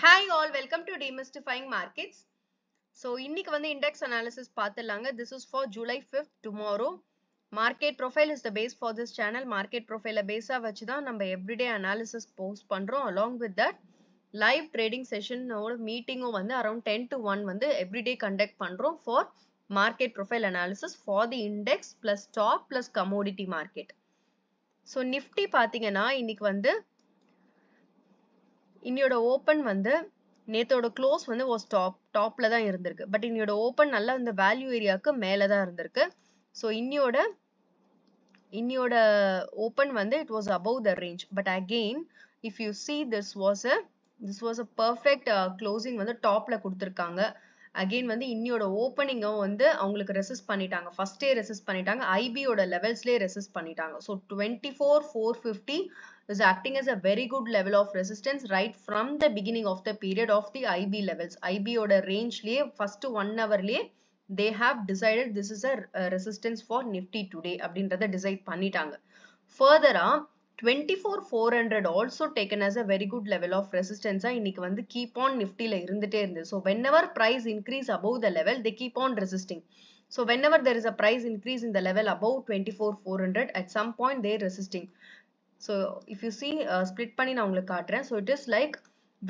Hi all, welcome to Demystifying Markets. So, இன்னைக்கு வந்து index analysis பார்த்துடலாங்க. This is for July 5th, tomorrow. Market profile is the base for this channel. Market profile பேஸா வச்சு தான் நம்ம everyday analysis post பண்றோம். Along with that, live trading session மீட்டிங்கும் வந்து around 10 to 1 வந்து everyday conduct பண்றோம் for market profile analysis for the index plus stock plus commodity market. So, Nifty பார்த்தீங்கன்னா இன்னைக்கு வந்து இன்னையோட ஓப்பன் வந்து நேத்தோட க்ளோஸ் வந்து was டாப்ல தான் இருந்திருக்கு. பட் இன்னையோட ஓப்பன் நல்லா இந்த வேல்யூ ஏரியாவுக்கு மேல தான் இருந்திருக்கு. ஸோ இன்னையோட ஓப்பன் வந்து it was above the range. But again, if you see this was a perfect closing வந்து டாப்ல கொடுத்திருக்காங்க. அகெயின் வந்து இன்னையோட ஓப்பனிங்கும் வந்து அவங்களுக்கு ரெசிஸ்ட் பண்ணிட்டாங்க. ஃபர்ஸ்டே ரெசிஸ்ட் பண்ணிட்டாங்க. ஐபியோட லெவல்ஸ்லேயே ரெசிஸ்ட் பண்ணிட்டாங்க. So 24,450 is acting as a very good level of resistance right from the beginning of the period of the IB levels. IB oda range liye first 1 hour liye they have decided this is a resistance for Nifty today அப்படின்றத decide பண்ணிட்டாங்க. Further 24,400 also taken as a very good level of resistance இன்னைக்கு வந்து keep on Nifty ல இருந்துட்டே இருந்தது. So whenever price increase above the level they keep on resisting. So whenever there is a price increase in the level above 24,400 at some point they resisting. So if you see split பண்ணி நான் உங்களுக்கு காட்டுறேன். So it is like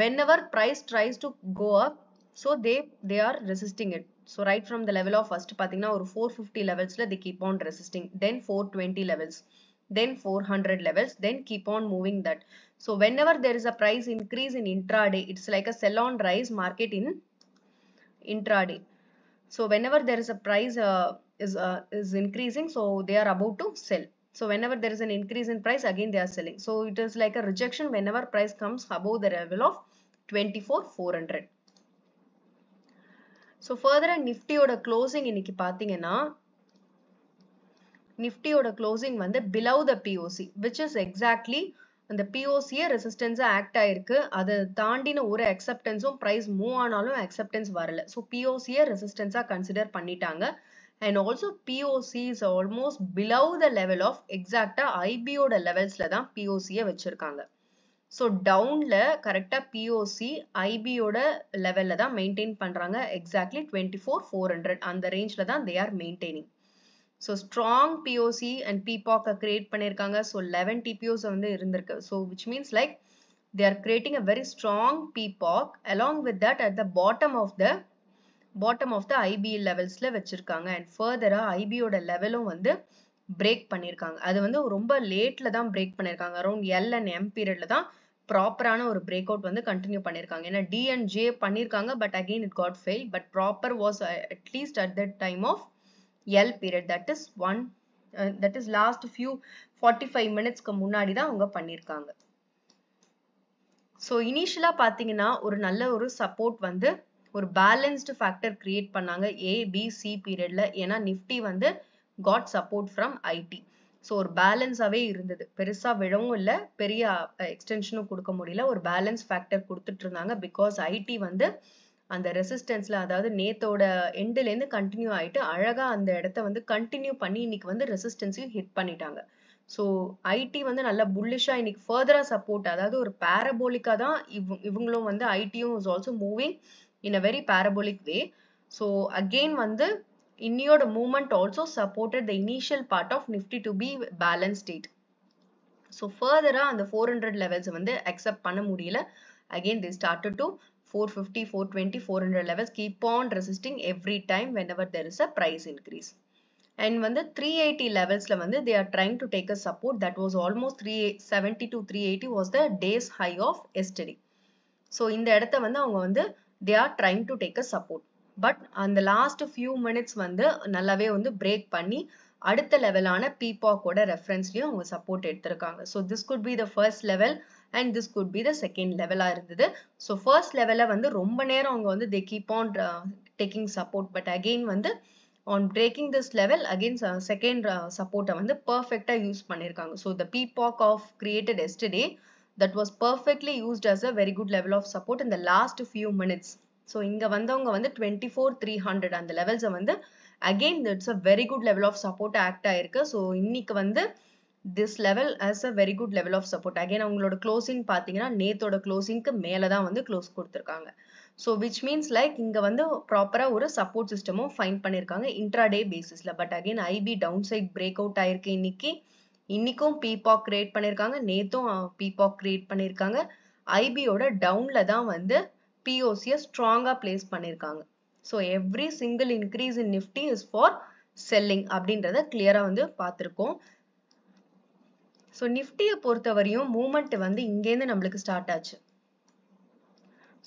whenever price tries to go up, so they are resisting it. So right from the level of first பாத்தீங்கன்னா ஒரு 450 levelsல they keep on resisting, then 420 levels, then 400 levels, then keep on moving that. So whenever there is a price increase in intraday, it's like a sell on rise market in intraday. So whenever there is a price is increasing, so they are about to sell. So whenever there is an increase in price, again they are selling. So it is like a rejection whenever price comes above the level of 24,400. So further Nifty oda closing இன்னைக்கு பாத்தீங்கன்னா Nifty oda closing வந்து below the POC, which is exactly அந்த POC resistance act ஆயிருக்கு. அதை தாண்டின ஒரு அக்செப்டன்ஸும் price move ஆனாலும் acceptance வரல. ஸோ POC ரெசிஸ்டன்ஸா கன்சிடர் பண்ணிட்டாங்க. And also POC is almost below the level of exact IB oda levels la தான் POC வச்சிருக்காங்க. So downல கரெக்டா POC IB oda level la தான் maintain பண்றாங்க. Exactly 24,400 அந்த range la தான் they are maintaining. So strong POC and PPOC create பண்ணிருக்காங்க. So 11 TPOs வந்து இருந்திருக்கு. So which means like they are creating a very strong PPOC. Along with that at the bottom of the IB levelsல வச்சிருக்காங்க. And further IB oda levelum வந்து break பண்ணிருக்காங்க. அது வந்து ரொம்ப லேட்ல தான் break பண்ணிருக்காங்க. Around L and M periodல தான் ப்ராப்பரான ஒரு பிரேக் அவுட் வந்து கண்டினியூ பண்ணிருக்காங்க. ஏன்னா D and J பண்ணிருக்காங்க. But again it got failed. But proper was at least at that time of L period, that is last few 45 minutesக்கு முன்னாடி தான் அவங்க பண்ணிருக்காங்க. So இனிஷியலா பாத்தீங்கன்னா ஒரு நல்ல ஒரு சப்போர்ட் வந்து ஒரு பேலன்ஸ்டு ஃபேக்டர் கிரியேட் பண்ணாங்க ABC பீரியட்ல. ஏன்னா நிஃப்டி வந்து got support from IT. So ஒரு பேலன்ஸாவே இருந்தது. பெருசா விழவும் இல்லை, பெரிய எக்ஸ்டென்ஷனும் கொடுக்க முடியல. ஒரு பேலன்ஸ் ஃபேக்டர் கொடுத்துட்டு இருந்தாங்க. பிகாஸ் ஐடி வந்து அந்த ரெசிஸ்டன்ஸ்ல, அதாவது நேத்தோட எண்டுல இருந்து கண்டினியூ ஆயிட்டு அழகா அந்த இடத்த வந்து கண்டினியூ பண்ணி இன்னைக்கு வந்து ரெசிஸ்டன்ஸையும் ஹிட் பண்ணிட்டாங்க. ஸோ ஐடி வந்து நல்ல புல்லிஷா இன்னைக்கு ஃபர்தரா சப்போர்ட், அதாவது ஒரு பேரபோலிக்கா தான் இவங்களும் வந்து ஐடியும் is also moving in a very parabolic way. So again வந்து இன்னையோட movement also supported the initial part of Nifty to be balanced state. So further அந்த 400 levels வந்து accept பண்ண முடியல. Again they started to 450, 420, 400 levels keep on resisting every time whenever there is a price increase. And வந்து 380 levelsல வந்து they are trying to take a support. That was almost 370 to 380 was the day's high of yesterday. So இந்த இடத்த வந்து அவங்க வந்து they are trying to take a support. But அந்த last few minutes வந்து நல்லாவே வந்து break பண்ணி அடுத்த லெவலான PPOC ஓட ரெஃபரன்ஸ்லயும் அவங்க சப்போர்ட் எடுத்திருக்காங்க. So this could be the first level and this could be the second level-ஆ இருந்தது. So first level-ல வந்து ரொம்ப நேரம் அவங்க வந்து they keep on taking support. But again வந்து on breaking this level, again second support-அ வந்து perfect-ஆ யூஸ் பண்ணிருக்காங்க. So the PPOC of created yesterday, that was perfectly used as a very good level of support in the last few minutes. So இங்க வந்தவங்க வந்து 24,300 அந்த levels வந்து again that's a very good level of support act ஆயிருக்கு. So இன்னைக்கு வந்து this level as a very good level of support. Again அவங்களோட closing பாத்தீங்கன்னா நேத்தோட closingக்கு மேல தான் வந்து க்ளோஸ் கொடுத்திருக்காங்க. So which means like இங்க வந்து ப்ராப்பரா ஒரு சப்போர்ட் சிஸ்டமும் ஃபைண்ட் பண்ணிருக்காங்க intraday பேசிஸ்ல. But again IB down side break out ஆயிருக்கு இன்னைக்கும் பீபாக் கிரியேட் பண்ணிருக்காங்க, நேத்தும் பீபாக் கிரியேட் பண்ணிருக்காங்க. ஐபியோட டவுன்ல தான் வந்து பிஓசியை ஸ்ட்ராங்கா பிளேஸ் பண்ணிருக்காங்க. So every single increase in Nifty is for selling அப்படின்றத கிளியரா வந்து பார்த்திருக்கோம். ஸோ நிஃப்டியை பொறுத்தவரையும் மூவ்மெண்ட் வந்து இங்கேருந்து நம்மளுக்கு ஸ்டார்ட் ஆச்சு.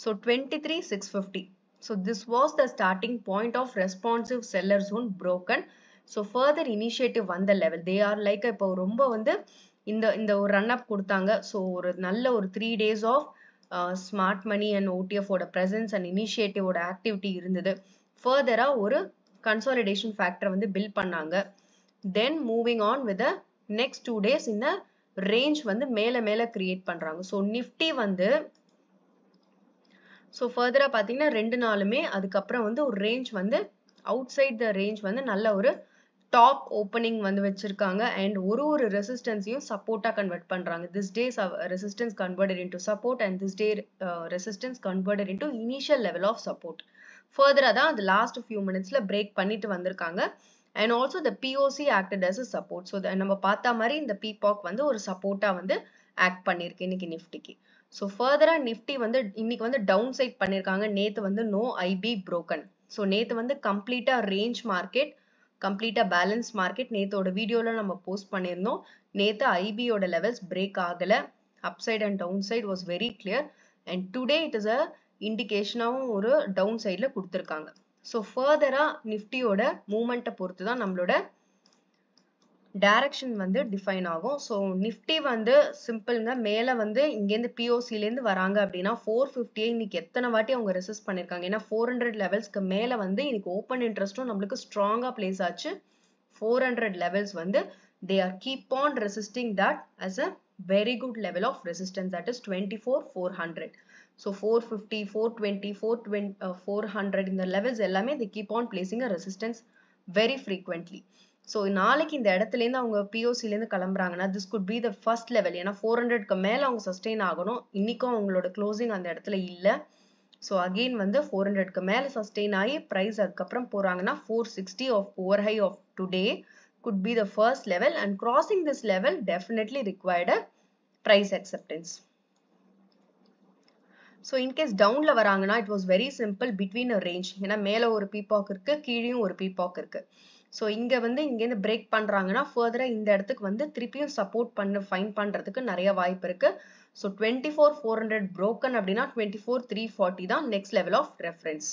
So 23,650. So this was the starting point of responsive seller zone broken. So further initiative வந்த level. They are like இப்போ ரொம்ப வந்து இந்த ஒரு run up கொடுத்தாங்க. So ஒரு நல்ல ஒரு 3 days of smart money and OTF ஓட presence and initiative ஓட activity இருந்தது. Further ஒரு consolidation factor வந்து build பண்ணாங்க. Then moving on with the next 2 days in the range வந்து மேல create பண்றாங்க. So nifty வந்து ஸோ ஃபர்தரா பார்த்தீங்கன்னா 2 நாளுமே அதுக்கப்புறம் வந்து ஒரு ரேஞ்ச் வந்து அவுட் சைட் த ரேஞ்ச் வந்து நல்ல ஒரு டாப் ஓப்பனிங் வந்து வச்சிருக்காங்க அண்ட் ஒரு ரெசிஸ்டன்ஸையும் சப்போர்ட்டா கன்வெர்ட் பண்றாங்க. This days resistance converted into support and this day resistance converted into initial level of support. ஃபர்தரா தான் அது லாஸ்ட் ஃபியூ மினிட்ஸ்ல பிரேக் பண்ணிட்டு வந்திருக்காங்க. And also the POC acted as a support. So நம்ம பார்த்த மாதிரி இந்த பீபாக் வந்து ஒரு சப்போர்ட்டா வந்து ஆக்ட் பண்ணிருக்கு இன்னைக்கு நிஃப்டிக்கு. ஸோ ஃபர்தரா நிஃப்டி வந்து இன்னைக்கு வந்து டவுன் சைட் பண்ணிருக்காங்க. நேத்து வந்து நோ ஐபி broken. ஸோ நேத்து வந்து கம்ப்ளீட்டா ரேஞ்ச் மார்க்கெட், கம்ப்ளீட்டா பேலன்ஸ் மார்க்கெட் நேத்தோட வீடியோல நம்ம போஸ்ட் பண்ணியிருந்தோம். நேத்து ஐபியோட லெவல்ஸ் பிரேக் ஆகல. Upside and down side was very clear and today it is a இண்டிகேஷனாவும் ஒரு டவுன் சைட்ல கொடுத்துருக்காங்க. ஸோ ஃபர்தரா நிஃப்டியோட மூவ்மெண்ட்டை பொறுத்து தான் நம்மளோட டைரக்ஷன் வந்து டிஃபைன் ஆகும். ஸோ நிஃப்டி வந்து சிம்பிள்ங்க, மேல வந்து இங்கேருந்து பிஓசிலேருந்து வராங்க அப்படின்னா 450 இன்னைக்கு எத்தனை வாட்டி அவங்க ரெசிஸ்ட் பண்ணிருக்காங்க. ஏன்னா 400 லெவல்ஸ்க்கு மேல வந்து இன்னைக்கு ஓப்பன் இன்ட்ரெஸ்டும் நம்மளுக்கு ஸ்ட்ராங்கா பிளேஸ் ஆச்சு. 400 லெவல்ஸ் வந்து they are keep on resisting that as a very good level of resistance, that is 24,400. So 450, 420, 400 இந்த levels எல்லாமே they keep on placing a resistance very frequently. So நாளைக்கு இந்த இடத்துல இருந்து அவங்க பிஓசில இருந்து கிளம்புறாங்கன்னா this could be the first level. ஏன்னா 400க்கு மேல அவங்க சஸ்டெயின் ஆகணும். இன்னைக்கும் அவங்களோட க்ளோசிங் அந்த இடத்துல இல்ல. ஸோ அகெயின் வந்து 400க்கு மேல சஸ்டெயின் ஆகி பிரைஸ் அதுக்கப்புறம் போறாங்கன்னா 460 of overhigh of today could be the first level, and crossing this level definitely required a price acceptance. So in case downல வராங்கன்னா it was very simple between a range. ஏன்னா மேல ஒரு பீபாக் இருக்கு, கீழேயும் ஒரு பீபாக் இருக்கு. ஸோ இங்க வந்து இங்கேருந்து பிரேக் பண்றாங்கன்னா ஃபர்தரா இந்த இடத்துக்கு வந்து திருப்பியும் சப்போர்ட் ஃபைண்ட் பண்றதுக்கு நிறைய வாய்ப்பு இருக்கு. ஸோ 24,400 broken அப்படின்னா 24,340 தான் next level of reference.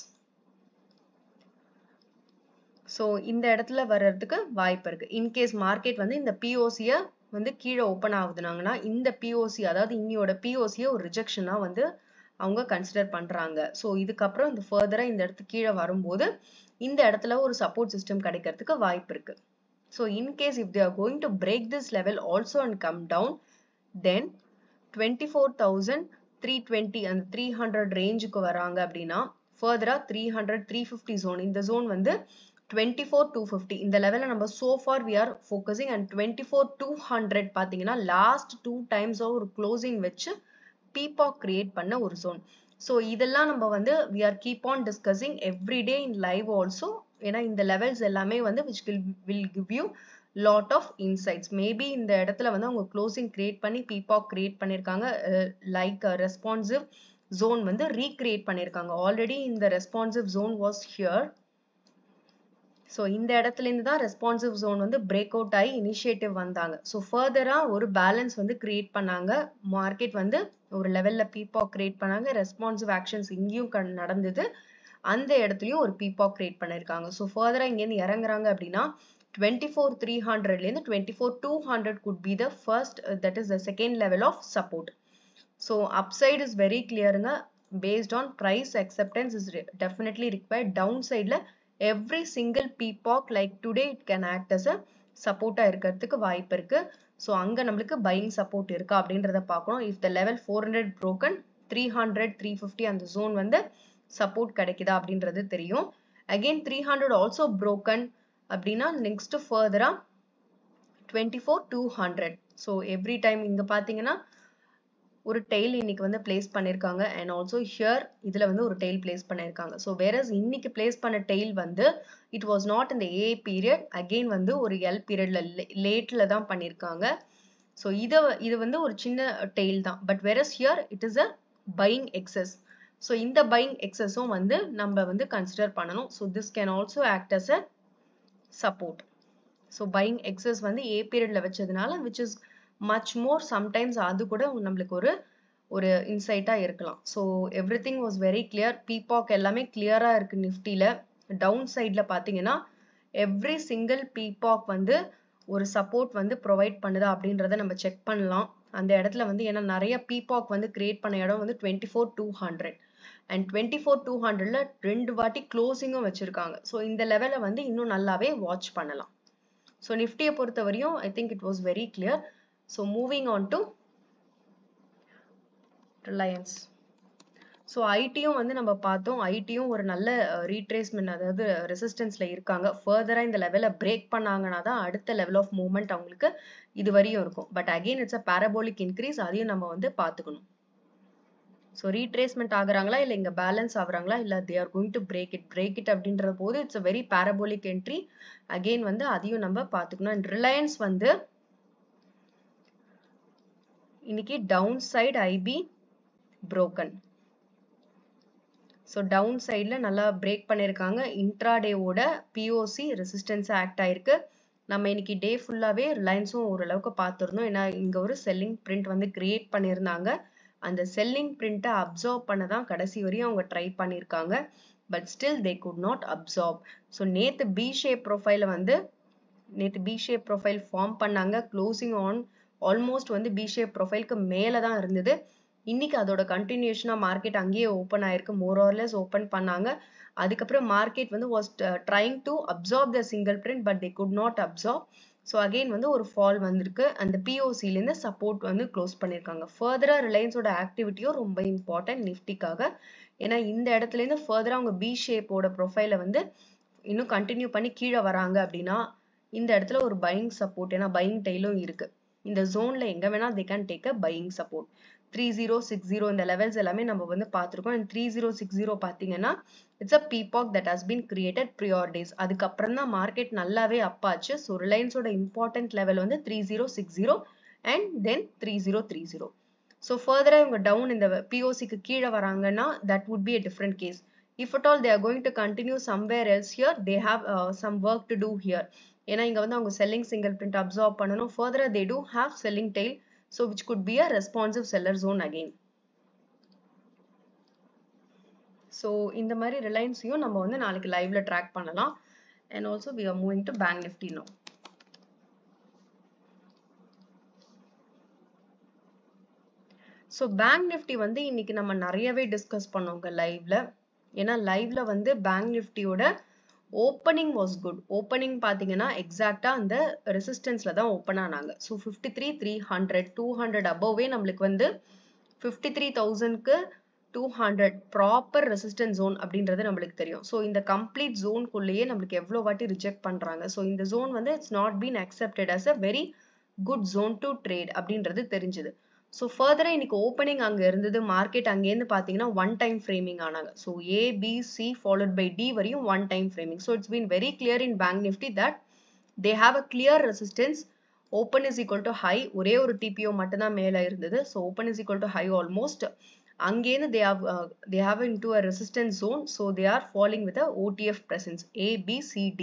So இந்த இடத்துல வர்றதுக்கு வாய்ப்பு இருக்கு. இன்கேஸ் மார்க்கெட் வந்து இந்த பிஓசியை வந்து கீழே ஓப்பன் ஆகுதுனாங்கன்னா இந்த பிஓசி, அதாவது இன்னியோட பிஓசியை ஒரு ரிஜெக்ஷனா வந்து அவங்க கன்சிடர் பண்றாங்க. ஸோ இதுக்கப்புறம் இந்த ஃபர்தரா இந்த இடத்துக்கு கீழே வரும்போது இந்த இடத்துல ஒரு சப்போர்ட் சிஸ்டம் கிடைக்கிறதுக்கு வாய்ப்பு இருக்கு. So in case if they are going to break this level also and come down, then 24,320 அந்த 300 ரேஞ்சுக்கு வராங்க அப்படின்னா ஃபர்தரா 300, 350 zone, இந்த zone வந்து 24,250 இந்த லெவல்ல நம்ம so far we are focusing, and 24,200 பாத்தீங்கன்னா லாஸ்ட் 2 times ஒரு க்ளோசிங் வச்சு பீபாக் கிரியேட் பண்ண ஒரு zone. ஸோ இதெல்லாம் நம்ம வந்து we are keep on discussing every day in live also. ஏன்னா இந்த லெவல்ஸ் எல்லாமே வந்து which will give you lot of insights. Maybe இந்த இடத்துல வந்து அவங்க க்ளோசிங் கிரியேட் பண்ணி பீபாக் கிரியேட் பண்ணிருக்காங்க, லைக் ரெஸ்பான்சிவ் zone வந்து ரீக்ரியேட் பண்ணிருக்காங்க. ஆல்ரெடி இந்த responsive zone was here. So இந்த இடத்துல இருந்து தான் ரெஸ்பான்சிவ் zone வந்து பிரேக் அவுட் ஆகி இனிஷியேட்டிவ் வந்தாங்க. ஸோ ஃபர்தரா ஒரு பேலன்ஸ் வந்து கிரியேட் பண்ணாங்க. மார்க்கெட் வந்து ஒரு லெவல்ல பீபாக் கிரியேட் பண்ணாங்க. ரெஸ்பான்சிவ் ஆக்ஷன்ஸ் இங்கேயும் நடந்தது. அந்த இடத்துலயும் ஒரு பீபாக் கிரியேட் பண்ணிருக்காங்க. ஸோ ஃபர்தரா இங்கேருந்து இறங்குறாங்க அப்படின்னா 24,300ல இருந்து 24,200 could be the first, that is the second level of support. So upside is very clearங்க. Based on price acceptance is definitely required. Downsideல every single peacock like today it can act as a support இருக்கிறதுக்கு வாய்ப்பு இருக்கு. So அங்க நம்மளுக்கு buying support இருக்கா அப்படின்றத பார்க்கணும். if the level 400 broken, 300, 350 அந்த zone வந்து support கிடைக்குதா அப்படின்றது தெரியும். again 300 also broken அப்படின்னா next further 24,200. So every time இங்க பாத்தீங்கன்னா ஒரு டெய்ல் இன்னைக்கு வந்து பிளேஸ் பண்ணிருக்காங்க அண்ட் ஆல்சோ ஹியர் இதுல வந்து ஒரு டெய்ல் பிளேஸ் பண்ணிருக்காங்க. ஸோ வேறஸ் இன்னைக்கு பிளேஸ் பண்ண டெய்ல் வந்து இட் வாஸ் நாட் இந்த ஏ பீரியட், அகெயின் வந்து ஒரு எல் பீரியட்ல லேட்ல தான் பண்ணிருக்காங்க. ஸோ இது வந்து ஒரு சின்ன டெய்ல் தான். But where's here it is a buying excess. So இந்த பையிங் எக்ஸஸும் வந்து நம்ம வந்து கன்சிடர் பண்ணணும். So this can also act as a support. So buying excess வந்து ஏ பீரியட்ல வச்சதுனால which is much more, sometimes அது கூட நம்மளுக்கு ஒரு இன்சைட்டா இருக்கலாம். So everything was very clear. பீபாக் எல்லாமே கிளியரா இருக்கு நிஃப்டில. டவுன் சைட்ல பாத்தீங்கன்னா எவ்ரி சிங்கிள் பீபாக் வந்து ஒரு சப்போர்ட் வந்து ப்ரொவைட் பண்ணுதா அப்படின்றத நம்ம செக் பண்ணலாம். அந்த இடத்துல வந்து ஏன்னா நிறைய பீபாக் வந்து கிரியேட் பண்ண இடம் வந்து 24,200 அண்ட் 24,200ல 2 வாட்டி க்ளோசிங்கும் வச்சிருக்காங்க. ஸோ இந்த லெவலை வந்து இன்னும் நல்லாவே வாட்ச் பண்ணலாம். ஸோ நிஃப்டியை பொறுத்த வரையும் I think it was very clear. So moving on to Reliance. So ஐடியும் வந்து நம்ம பார்த்தோம். ஐடியும் ஒரு நல்ல ரீட்ரேஸ்மெண்ட், அதாவது ரெசிஸ்டன்ஸ்ல இருக்காங்க. ஃபர்தரா இந்த லெவலை பிரேக் பண்ணாங்கன்னா தான் அடுத்த லெவல் ஆஃப் மூவ்மெண்ட் அவங்களுக்கு இது வரையும் இருக்கும். But again it's a parabolic increase, அதையும் நம்ம வந்து பார்த்துக்கணும். ஸோ ரீட்ரேஸ்மெண்ட் ஆகுறாங்களா இல்லை இங்க பேலன்ஸ் ஆகுறாங்களா இல்லை they are going to break it அப்படின்ற போது it's a very parabolic entry. Again வந்து அதையும் நம்ம பார்த்துக்கணும். அண்ட் ரிலையன்ஸ் வந்து இன்னைக்கு down side IB broken. So down சைடில் நல்லா பிரேக் பண்ணியிருக்காங்க. இன்ட்ராடேவோட பிஓசி ரெசிஸ்டன்ஸ் ஆக்ட் ஆயிருக்கு. நம்ம இன்னைக்கு டே ஃபுல்லாகவே ரிலையன்ஸும் ஓரளவுக்கு பார்த்துருந்தோம். ஏன்னா இங்கே ஒரு செல்லிங் பிரிண்ட் வந்து கிரியேட் பண்ணியிருந்தாங்க. அந்த செல்லிங் பிரிண்ட்டை அப்சர்வ் பண்ண தான் கடைசி வரையும் அவங்க ட்ரை பண்ணியிருக்காங்க. But still they could not observe. So நேற்று பி ஷேப் ப்ரொஃபைல் ஃபார்ம் பண்ணாங்க. க்ளோசிங் ஆன் ஆல்மோஸ்ட் வந்து பி ஷேப் ப்ரொஃபைலுக்கு மேலே தான் இருந்தது. இன்னைக்கு அதோட கண்டினியூஷனா மார்க்கெட் அங்கேயே ஓப்பன் ஆயிருக்கு. மோர் ஆர்லெஸ் ஓப்பன் பண்ணாங்க. அதுக்கப்புறம் மார்க்கெட் வந்து was trying to absorb the single print but they could not absorb. So again வந்து ஒரு ஃபால் வந்திருக்கு. அந்த பிஓசிலேருந்து சப்போர்ட் வந்து க்ளோஸ் பண்ணியிருக்காங்க. ஃபர்தரா ரிலையன்ஸோட ஆக்டிவிட்டியும் ரொம்ப இம்பார்ட்டன்ட் நிஃப்டிக்காக. ஏன்னா இந்த இடத்துலேருந்து ஃபர்தரா அவங்க பி ஷேப்போட ப்ரொஃபைலை வந்து இன்னும் கண்டினியூ பண்ணி கீழே வராங்க அப்படின்னா இந்த இடத்துல ஒரு பையிங் சப்போர்ட், ஏன்னா பையிங் டெய்லும் இருக்கு. இந்த ஜோன்ல எங்க வேணா they can take a buying support. 3060 இந்த லெவல்ஸ் எல்லாமே நம்ம வந்து பார்த்துருக்கோம். அண்ட் 3060 பார்த்தீங்கன்னா இட்ஸ் அ பீபாக் that has been created prior days. அதுக்கப்புறம் தான் மார்க்கெட் நல்லாவே அப்பாச்சு. ஸோ ரிலையன்ஸோட இம்பார்ட்டன்ட் லெவல் வந்து 3060 அண்ட் தென் 3030. ஸோ ஃபர்தரா இவங்க டவுன் இந்த பிஓசிக்கு கீழே வராங்கன்னா that would be a different case. If at all they are going to continue somewhere else here, they have some work to do here. ஏன்னா இங்க வந்து அவங்க selling single print absorb பண்ணணும். Further they do have selling tail, so which could be a responsive seller zone again. So இந்த மாதிரி ரிலையன்ஸையும் நம்ம வந்து நாளைக்கு லைவ்ல ட்ராக் பண்ணலாம். And also we are moving to Bank Nifty now. So bank Nifty வந்து இன்னைக்கு நம்ம நிறையவே டிஸ்கஸ் பண்ணோங்க லைவ்ல. ஏன்னா லைவ்ல வந்து பேங்க் நிஃப்டியோட ஓப்பனிங் வாஸ் குட். ஓப்பனிங் பார்த்தீங்கன்னா எக்ஸாக்டா அந்த ரெசிஸ்டன்ஸ்ல தான் ஓப்பன் ஆனாங்க. ஸோ 53,300 200 அபோவே நம்மளுக்கு வந்து 53,000க்கு 200 ப்ராப்பர் ரெசிஸ்டன்ஸ் ஜோன் அப்படின்றது நம்மளுக்கு தெரியும். ஸோ இந்த கம்ப்ளீட் ஜோனுக்குள்ளேயே நம்மளுக்கு எவ்வளோ வாட்டி ரிஜெக்ட் பண்றாங்க. ஸோ இந்த ஜோன் வந்து it's not been accepted as a very good zone to trade அப்படின்றது தெரிஞ்சுது. ஸோ ஃபர்தரா இன்னைக்கு ஓப்பனிங் அங்கே இருந்தது. மார்க்கெட் அங்கேருந்து பார்த்தீங்கன்னா ஒன் டைம் ஃப்ரேமிங் ஆனாங்க. So ABC followed by D வரையும் one time framing. So it's been very clear in bank Nifty that they have a clear resistance. Open is equal to high. ஒரே ஒரு TPO மட்டும்தான் மேலே இருந்தது. So open is equal to high almost. அங்கேருந்து they have into a resistance zone. So they are falling with a OTF presence A, B, C, D.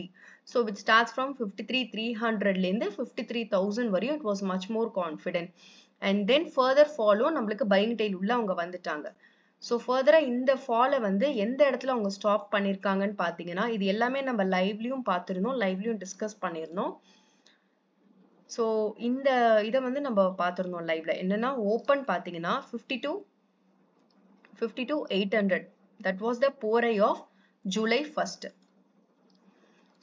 So which starts from 53,300 லேருந்து 53,000 வரையும் it was much more confident. And then further follow நம்மளுக்கு buying tail உள்ள அவங்க வந்துட்டாங்க. So ஃபர்தரா இந்த ஃபாலை வந்து எந்த இடத்துல அவங்க ஸ்டாப் பண்ணியிருக்காங்கன்னு பார்த்தீங்கன்னா இது எல்லாமே நம்ம லைவ்லயும் பார்த்துருந்தோம், லைவ்லயும் டிஸ்கஸ் பண்ணியிருந்தோம். ஸோ இந்த இதை வந்து நம்ம பார்த்துருந்தோம் லைவ்ல. என்னன்னா ஓப்பன் பார்த்தீங்கன்னா 52,800. That was the pour of July 1st.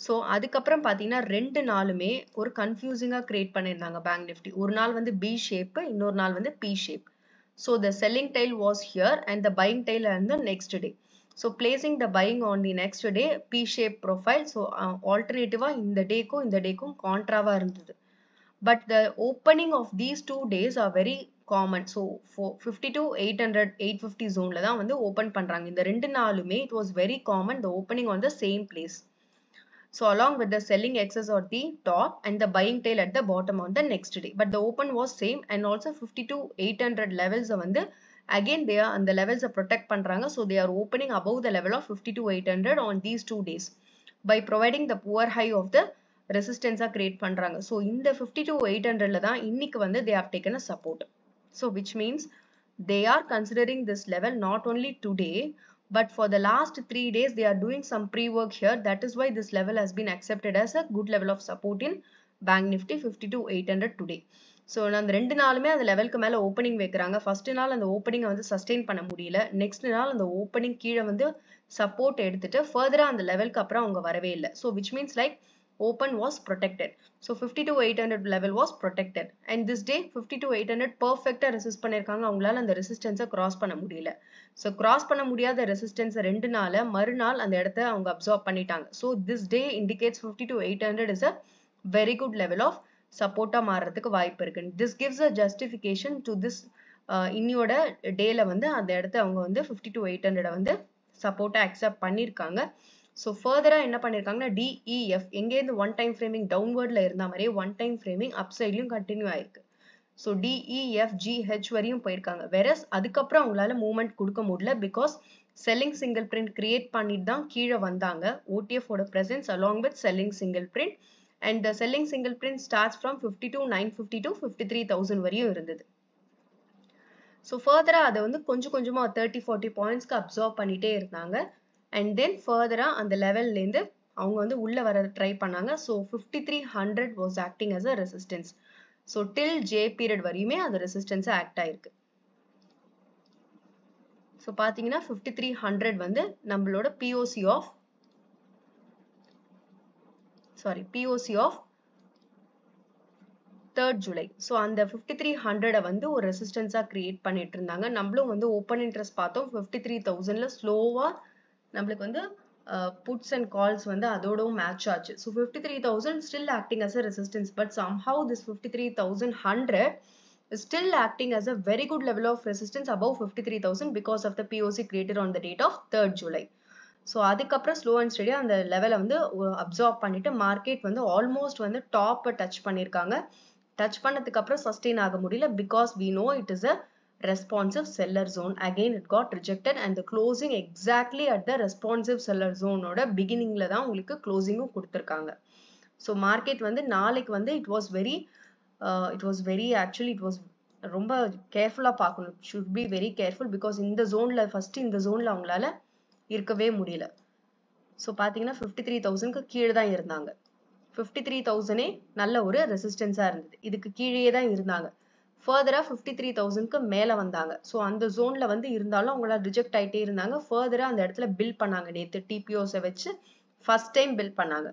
So அதுக்கப்புறம் பார்த்தீங்கன்னா ரெண்டு நாளுமே ஒரு கன்ஃபியூசிங்காக கிரியேட் பண்ணியிருந்தாங்க பேங்க் நிஃப்டி. ஒரு நாள் வந்து பி ஷேப், இன்னொரு நாள் வந்து P shape. So the selling tail was here and the buying tail and the next day. So placing the buying on the next day P shape profile. So ஆல்டர்னேட்டிவாக இந்த டேக்கும் கான்ட்ராவாக இருந்தது. but the opening of these 2 days are very common. So for 52 800 850 zone la தான் வந்து open பண்றாங்க. இந்த ரெண்டு நாளுமே it was very common the opening on the same place. So along with the selling excess at the top and the buying tail at the bottom on the next day, but the open was same, and also 52 800 levels வந்து again they are அந்த levels protect பண்றாங்க. So they are opening above the level of 52 800 on these 2 days by providing the poor high of the resistance create பண்றாங்க. So இந்த 52 800 ல தான் இன்னைக்கு வந்து they have taken a support. So which means they are considering this level not only today but for the last 3 days they are doing some pre-work here. That is why this level has been accepted as a good level of support in Bank Nifty 52 800 today. So அந்த ரெண்டு நாளுமே அந்த லெவலுக்கு மேல opening வைக்கிறாங்க. First நாள் அந்த opening வந்து சஸ்டெயின் பண்ண முடியல, நெக்ஸ்ட் நாள் அந்த ஓப்பனிங் கீழே வந்து சப்போர்ட் எடுத்துட்டு ஃபர்தரா அந்த லெவலுக்கு அப்புறம் அவங்க வரவே இல்லை. So which means like open was protected. So 52 800 level was protected, and this day 52 800 perfect resist பண்ணிருக்காங்க. அவங்களால அந்த ரெசிஸ்டன்ஸை கிராஸ் பண்ண முடியல. So cross பண்ண முடியாத ரெசிஸ்டன்ஸ் ரெண்டு நாள் மறுநாள் அந்த இடத்தை அவங்க அப்சார்ப் பண்ணிட்டாங்க. So this day indicates 52 800 is a very good level of சப்போர்ட்டா மாறதுக்கு வாய்ப்பு இருக்கு. This gives a justification to this இன்னியோட டேல வந்து அந்த இடத்தை அவங்க வந்து 52 800 வந்து சப்போர்ட்டா அக்செப்ட் பண்ணிருக்காங்க. So further என்ன பண்ணிருக்காங்கன்னா DEF எங்கே இருந்து ஒன் டைம் ஃப்ரேமிங் டவுன்வர்ட்ல இருந்த மாதிரி ஒன் டைம் ஃப்ரேமிங் அப் சைட்லயும் கண்டினியூ ஆயிருக்கு. So DEFGH வரையும் போயிருக்காங்க. whereas அதுக்கப்புறம் அவங்களால மூவ்மெண்ட் கொடுக்க முடியல because selling single print create பண்ணிட்டு தான் கீழே வந்தாங்க. OTF ஓட presence along with selling single print, and the selling single print starts from 52 950 to 53,000 வரையும் இருந்தது. So further அதை வந்து கொஞ்சம் கொஞ்சமா 30-40 பாயிண்ட்ஸ்க்கு அப்சார்ப் பண்ணிட்டே இருந்தாங்க. And then further அந்த லெவல்ல இருந்து அவங்க வந்து உள்ள வர ட்ரை பண்ணாங்க. So 5300 was acting as a resistance. So till J period வரையுமே அந்த ரெசிஸ்டன்ஸ் ஆக்ட் ஆயிருக்கு. So பாத்தீங்கன்னா 5300 வந்து நம்மளோட POC of 3rd July. So அந்த 5300 வந்து ஒரு ரெசிஸ்டன்ஸா கிரியேட் பண்ணிட்டு இருந்தாங்க. நம்மளும் வந்து ஓப்பன் இன்ட்ரெஸ்ட் பார்த்தோம் 53,000ல ஸ்லோவா நம்மளுக்கு வந்து puts and calls வந்து அதோடவும் மேட்ச் ஆச்சு. So 53,000 still acting as a resistance, but somehow this 53,100 is still acting as a very good level of resistance above 53,000 because of the POC created on the date of 3rd July. So அதுக்கப்புறம் slow and ஸ்டெடியா அந்த லெவலை வந்து absorb பண்ணிட்டு market வந்து almost வந்து டாப்பை touch பண்ணியிருக்காங்க. Touch பண்ணதுக்கு அப்புறம் சஸ்டெயின் ஆக முடியல because we know it is a responsive seller zone. Again it got rejected and the closing exactly at the responsive seller zone ஓட beginningல தான் உங்களுக்கு closing-ம் கொடுத்திருக்காங்க. So market வந்து நாளைக்கு வந்து it was very actually it was ரொம்ப கேர்ஃபுல்லா பார்க்கணும். should be very careful because இந்த ஜோன்ல ஃபர்ஸ்ட் இந்த ஜோன்ல அவங்களால இருக்கவே முடியல. So பாத்தீங்கன்னா 53,000க்கு கீழே தான் இருந்தாங்க. 53,000 நல்ல ஒரு ரெசிஸ்டன்ஸா இருந்தது. இதுக்கு கீழே தான் இருந்தாங்க. ஃபர்தரா 53,000க்கு மேல வந்தாங்க. ஸோ அந்த ஜோன்ல வந்து இருந்தாலும் அவங்களால ரிஜெக்ட் ஆயிட்டே இருந்தாங்க. ஃபர்தரா அந்த இடத்துல பில் பண்ணாங்க. நேத்து டிபிஓஸை வச்சு ஃபர்ஸ்ட் டைம் பில் பண்ணாங்க.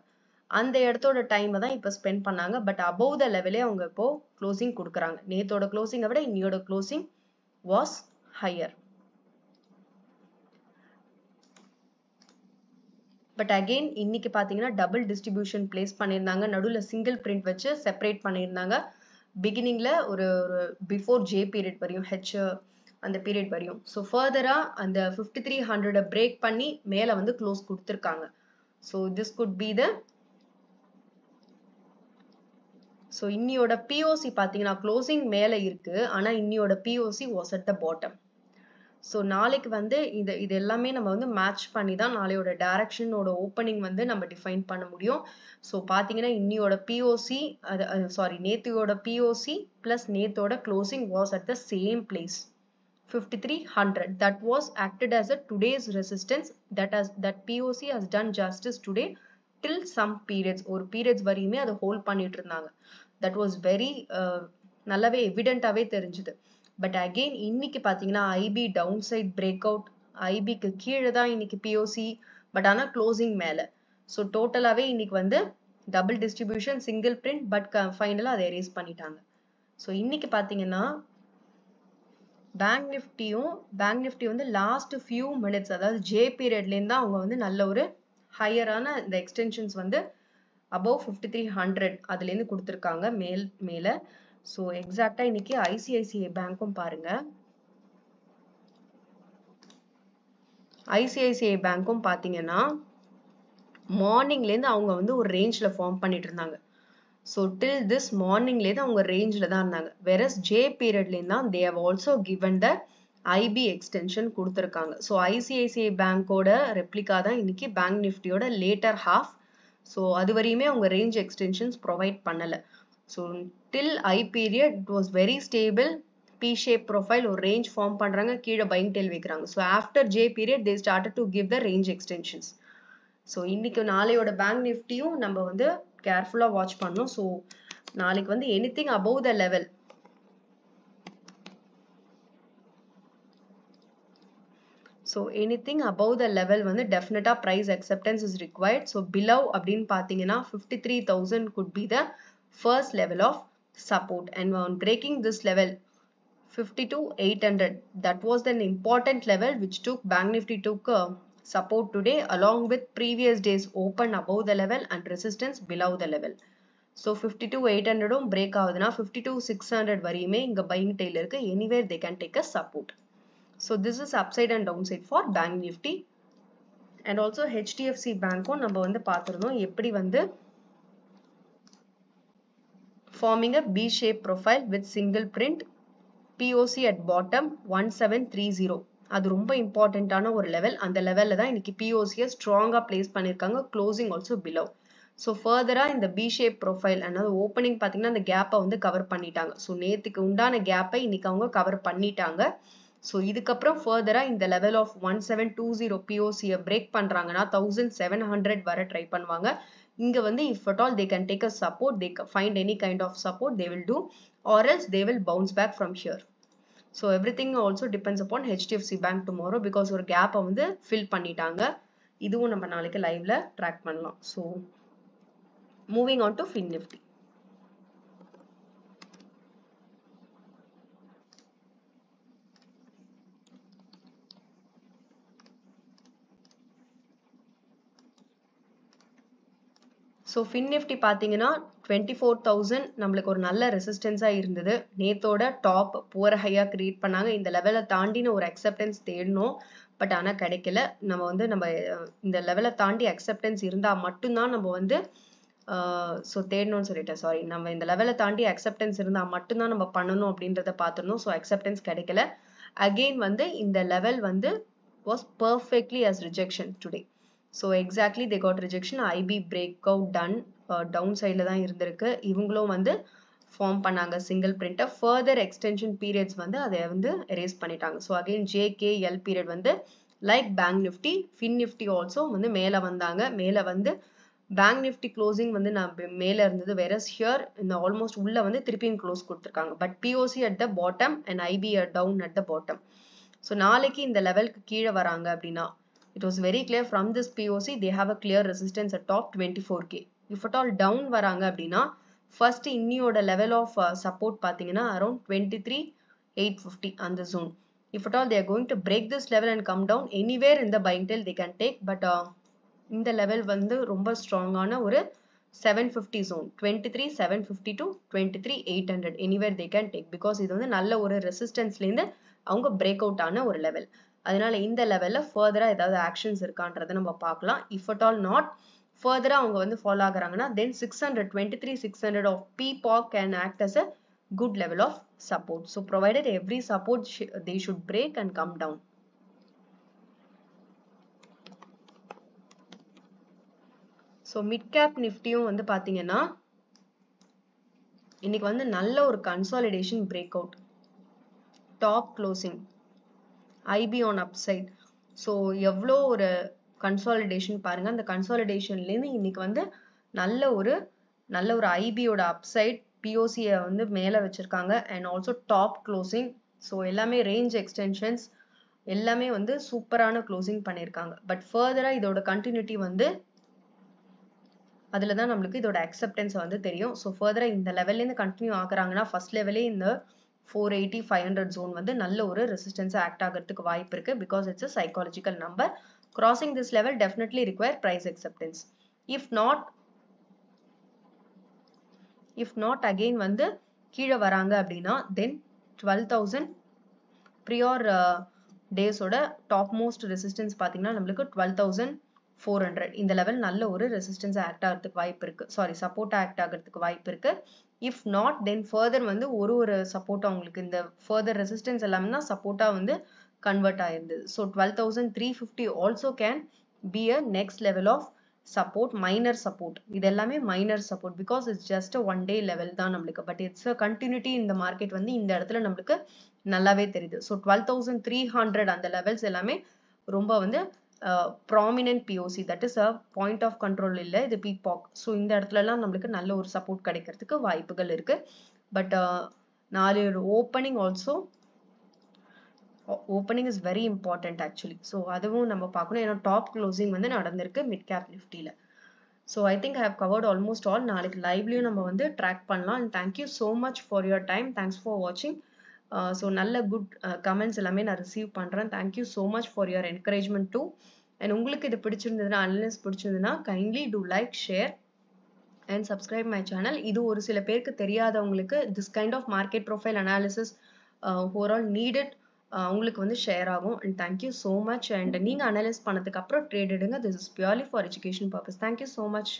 அந்த இடத்தோட டைமை தான் இப்போ ஸ்பெண்ட் பண்ணாங்க. பட் அபவ் த லெவலே அவங்க இப்போ க்ளோசிங் கொடுக்குறாங்க. நேத்தோட க்ளோசிங்கை விட இன்னையோட closing was higher. But again இன்னைக்கு பாத்தீங்கன்னா டபுள் டிஸ்ட்ரிபியூஷன் பிளேஸ் பண்ணியிருந்தாங்க. நடுவில் சிங்கிள் பிரிண்ட் வச்சு செப்பரேட் பண்ணியிருந்தாங்க. பிகினிங்ல ஒரு பிஃபோர் ஜே பீரியட் வரையும் ஹெச் அந்த பீரியட் வரையும். ஸோ ஃபர்தரா அந்த 5300 பிரேக் பண்ணி மேல வந்து க்ளோஸ் கொடுத்துருக்காங்க. So this could be the so இன்னியோட பிஓசி பாத்தீங்கன்னா க்ளோசிங் மேல இருக்கு, ஆனா இன்னியோட POC was at the bottom. So நாளைக்கு வந்து இது எல்லாமே நம்ம வந்து மேட்ச் பண்ணி தான் நாளையோட டைரக்ஷனோட ஓப்பனிங் வந்து நம்ம டிஃபைன் பண்ண முடியும். ஸோ பார்த்தீங்கன்னா இன்னியோட பிஓசி நேத்தியோட பிஓசி பிளஸ் நேத்தோட closing was at the same place 5300. That was acted as a today's resistance. that POC has done justice today till some periods. ஒரு periods வரையுமே அதை ஹோல்ட் பண்ணிட்டு இருந்தாங்க. தட் வாஸ் வெரி நல்லாவே எவிடென்ட்டாவே தெரிஞ்சுது. பட் அகெயின் இன்னைக்கு பாத்தீங்கன்னா IB down side break out, ஐபிக்கு கீழே தான் இன்னைக்கு பிஓசி, பட் ஆனா க்ளோசிங் மேல. ஸோ டோட்டலாவே இன்னைக்கு வந்து double distribution single print, but ஃபைனலா அதை எரேஸ் பண்ணிட்டாங்க. ஸோ இன்னைக்கு பாத்தீங்கன்னா பேங்க் நிஃப்டி வந்து லாஸ்ட் ஃபியூ மினிட்ஸ், அதாவது ஜே பீரியட்ல இருந்தா அவங்க வந்து நல்ல ஒரு ஹையரான இந்த எக்ஸ்டென்ஷன்ஸ் வந்து above 5300 அதுல இருந்து கொடுத்திருக்காங்க மேல. ஸோ எக்ஸாக்டா இன்னைக்கு ஐசிஐசிஐ பேங்க்கும் பாருங்க, ஐசிஐசிஐ பேங்க்கும் பாத்தீங்கன்னா மார்னிங்ல இருந்து அவங்க வந்து ஒரு ரேஞ்ச்ல ஃபார்ம் பண்ணிட்டு இருந்தாங்க. ஸோ டில் திஸ் மார்னிங்ல இருந்து அவங்க ரேஞ்ச்ல தான் இருந்தாங்க. வெரஸ் ஜே பீரியட்ல தான் they have also given the IB extension கொடுத்துருக்காங்க. ஸோ ஐசிஐசிஐ பேங்கோட ரெப்ளிகா தான் இன்னைக்கு பேங்க் நிஃப்டியோட லேட்டர் ஹாஃப். ஸோ அது வரையுமே அவங்க ரேஞ்ச் எக்ஸ்டென்ஷன்ஸ் ப்ரொவைட் பண்ணல. So till I period it was very stable, P shape profile, ஒரு ரேஞ்ச் ஃபார்ம் பண்றாங்க, கீழே பைங் டெயில் வைக்கிறாங்க. So after J period they started to give the range extensions. So இன்னைக்கு நாளையோட பேங்க் நிஃப்டியும் நம்ம வந்து கேர்ஃபுல்லா வாட்ச் பண்ணணும். ஸோ நாளைக்கு வந்து anything above the level, so anything above the level வந்து டெஃபினட்டா price acceptance is required. So below அப்படின்னு பார்த்தீங்கன்னா 53,000 could be the first level of support, and on breaking this level 52,800, that was an important level which took Bank Nifty took support today along with previous days open above the level and resistance below the level. So 52,800 break ஆகுதுன்னா 52,600 வரையுமே இங்க buying tail இருக்கு, anywhere they can take a support. So this is upside and downside for Bank Nifty. And also HDFC Bank-ம் நம்ம வந்து பார்த்திருந்தோம் எப்படி வந்து forming a B shape profile with single print, POC at bottom 1730. அது ரொம்ப இம்பார்ட்டன்டான ஒரு லெவல். அந்த லெவல்ல தான் இன்னைக்கு POC ஸ்ட்ராங்கா பிளேஸ் பண்ணிருக்காங்க, க்ளோசிங் ஆல்சோ பிலோ. ஸோ ஃபர்தரா இந்த பி ஷேப் ப்ரொஃபைல், அதாவது ஓப்பனிங் பார்த்தீங்கன்னா அந்த கேப்பை வந்து கவர் பண்ணிட்டாங்க. ஸோ நேற்றுக்கு உண்டான கேப்பை இன்னைக்கு அவங்க கவர் பண்ணிட்டாங்க. ஸோ இதுக்கப்புறம் ஃபர்தரா இந்த லெவல் ஆஃப் 1720 POC-யை பிரேக் பண்றாங்கன்னா 1700 வர ட்ரை பண்ணுவாங்க. இங்க வந்து if at all they can take a support, they find any kind of support they will do, or else they will bounce back from here. So everything also depends upon HDFC Bank tomorrow because ஒரு கேப்பை வந்து fill பண்ணிட்டாங்க. இதுவும் நம்ம நாளைக்கு லைவ்ல track பண்ணலாம். So moving on to fin Nifty. So fin Nifty பார்த்தீங்கன்னா 24,000 நம்மளுக்கு ஒரு நல்ல ரெசிஸ்டன்ஸாக இருந்தது. நேத்தோட டாப் புவர் ஹையாக கிரியேட் பண்ணாங்க. இந்த லெவலை தாண்டின ஒரு அக்செப்டன்ஸ் தேடணும், பட் ஆனால் கிடைக்கல. நம்ம இந்த லெவலை தாண்டி அக்செப்டன்ஸ் இருந்தால் மட்டும்தான் நம்ம வந்து ஸோ தேடணும்னு சொல்லிட்டேன், சாரி. நம்ம இந்த லெவலை தாண்டி அக்செப்டன்ஸ் இருந்தால் மட்டும்தான் நம்ம பண்ணணும் அப்படின்றத பார்த்துருந்தோம். ஸோ அக்செப்டன்ஸ் கிடைக்கல. அகெயின் வந்து இந்த லெவல் வந்து was perfectly as rejection today. So exactly they got rejection. IB breakout done, down side தான் இருந்திருக்கு. இவங்களும் வந்து ஃபார்ம் பண்ணாங்க single print. Further extension periods வந்து அதை வந்து எரேஸ் பண்ணிட்டாங்க. ஸோ அகைன் JKL பீரியட் வந்து like bank Nifty, fin Nifty also வந்து மேலே வந்தாங்க. மேலே வந்து பேங்க் நிஃப்டி க்ளோசிங் வந்து நான் மேலே இருந்தது, வெரஸ் ஹியர் இந்த ஆல்மோஸ்ட் உள்ள வந்து திருப்பியும் க்ளோஸ் கொடுத்துருக்காங்க. But POC at the bottom and IB down at the bottom. So நாளைக்கு இந்த லெவலுக்கு கீழே வராங்க அப்படின்னா it was very clear from this POC they have a clear resistance at top 24k. If at all down varanga அப்படினா first இன்னியோட level of support பாத்தீங்கன்னா around 23,850 அந்த zone. If at all they are going to break this level and come down anywhere in the buying tail they can take, but இந்த level வந்து ரொம்ப ஸ்ட்ராங்கான ஒரு 750 zone, 23,750 to 23,800 anywhere they can take, because இது வந்து நல்ல ஒரு ரெசிஸ்டன்ஸ்ல இருந்து அவங்க பிரேக் அவுட் ஆன ஒரு லெவல். அதனால இந்த லெவல்ல ஃபர்தரா ஏதாவது ஆக்ஷன்ஸ் இருக்கான்றதை நம்ம பார்க்கலாம். இஃப் அட் ஆல் நாட் ஃபர்தரா அவங்க வந்து follow ஆகுறாங்கன்னா then 23,600 of PPOC can act as a good level of support. So provided every support they should break and come down. So mid cap நிஃப்டியும் வந்து பாத்தீங்கன்னா இன்னைக்கு வந்து நல்ல ஒரு consolidation break out, top closing, IB on upside. So எவ்வளோ ஒரு consolidation பாருங்க. அந்த கன்சாலிடேஷன்லேருந்து இன்னைக்கு வந்து நல்ல ஒரு IBயோட அப்சைட், POCயை வந்து மேலே வச்சிருக்காங்க and also top closing. So எல்லாமே ரேஞ்ச் எக்ஸ்டென்ஷன்ஸ் எல்லாமே வந்து சூப்பரான க்ளோசிங் பண்ணியிருக்காங்க. பட் ஃபர்தரா இதோட கண்டினியூட்டி வந்து அதில் தான் நம்மளுக்கு இதோட அக்செப்டன்ஸ் வந்து தெரியும். ஸோ ஃபர்தரா இந்த லெவல்லேருந்து கண்டினியூ ஆகுறாங்கன்னா ஃபர்ஸ்ட் லெவலே இந்த 480, 500 zone வந்து நல்ல ஒரு ரெசிஸ்டன்ஸ் ஆக்ட் ஆகிறதுக்கு வாய்ப்பு இருக்கு, because it's a psychological number. Crossing this level definitely require price acceptance. If not, if not again வந்து கீழே வராங்க அப்படின்னா then 12,000 prior days ஓட டாப் மோஸ்ட் ரெசிஸ்டன்ஸ் பாத்தீங்கன்னா நம்மளுக்கு 12,400 இந்த லெவல் நல்ல ஒரு ரெசிஸ்டன்ஸ் ஆக்ட் ஆகிறதுக்கு வாய்ப்பு இருக்கு, சாரி சப்போர்ட் ஆக்ட் ஆகிறதுக்கு வாய்ப்பு இருக்கு. இஃப் நாட் தென் ஃபர்தர் வந்து ஒரு சப்போர்ட் அவங்களுக்கு இந்த ஃபர்தர் ரெசிஸ்டன்ஸ் எல்லாமே தான் சப்போர்ட்டா வந்து கன்வெர்ட் ஆயிருந்தது. So 12,350 also can be a next level of support, minor support. இது எல்லாமே minor support because it's just one day level தான் நம்மளுக்கு, பட் இட்ஸ் அ கண்டினியூட்டி இந்த மார்க்கெட் வந்து இந்த இடத்துல நம்மளுக்கு நல்லாவே தெரியுது. ஸோ 12,300 அந்த லெவல்ஸ் எல்லாமே ரொம்ப வந்து prominent POC, that is a point of control இல்லை, இது பீக்பாக். ஸோ இந்த இடத்துலலாம் நம்மளுக்கு நல்ல ஒரு சப்போர்ட் கிடைக்கிறதுக்கு வாய்ப்புகள் இருக்கு. பட் நாளை opening also, opening is very important actually. So அதுவும் நம்ம பார்க்கணும், ஏன்னா டாப் க்ளோசிங் வந்து நடந்திருக்கு மிட் கேப் நிஃப்டியில். So I think I have covered almost all. நாளைக்கு லைவ்லையும் நம்ம வந்து ட்ராக் பண்ணலாம். And thank you so much for your time, thanks for வாட்சிங். ஸோ நல்ல குட் கமெண்ட்ஸ் எல்லாமே நான் ரிசீவ் பண்ணுறேன். Thank you so much for your encouragement too. அண்ட் உங்களுக்கு இது பிடிச்சிருந்ததுன்னா, அனலிஸ்ட் பிடிச்சிருந்ததுன்னா kindly two like, share and subscribe my channel. இது ஒரு சில பேருக்கு தெரியாதவங்களுக்கு this kind of market profile analysis overall needed உங்களுக்கு வந்து ஷேர் ஆகும். And thank you so much. And நீங்கள் அனலைஸ் பண்ணதுக்கு அப்புறம் ட்ரேட் எடுங்க. This is purely for education purpose. Thank you so much.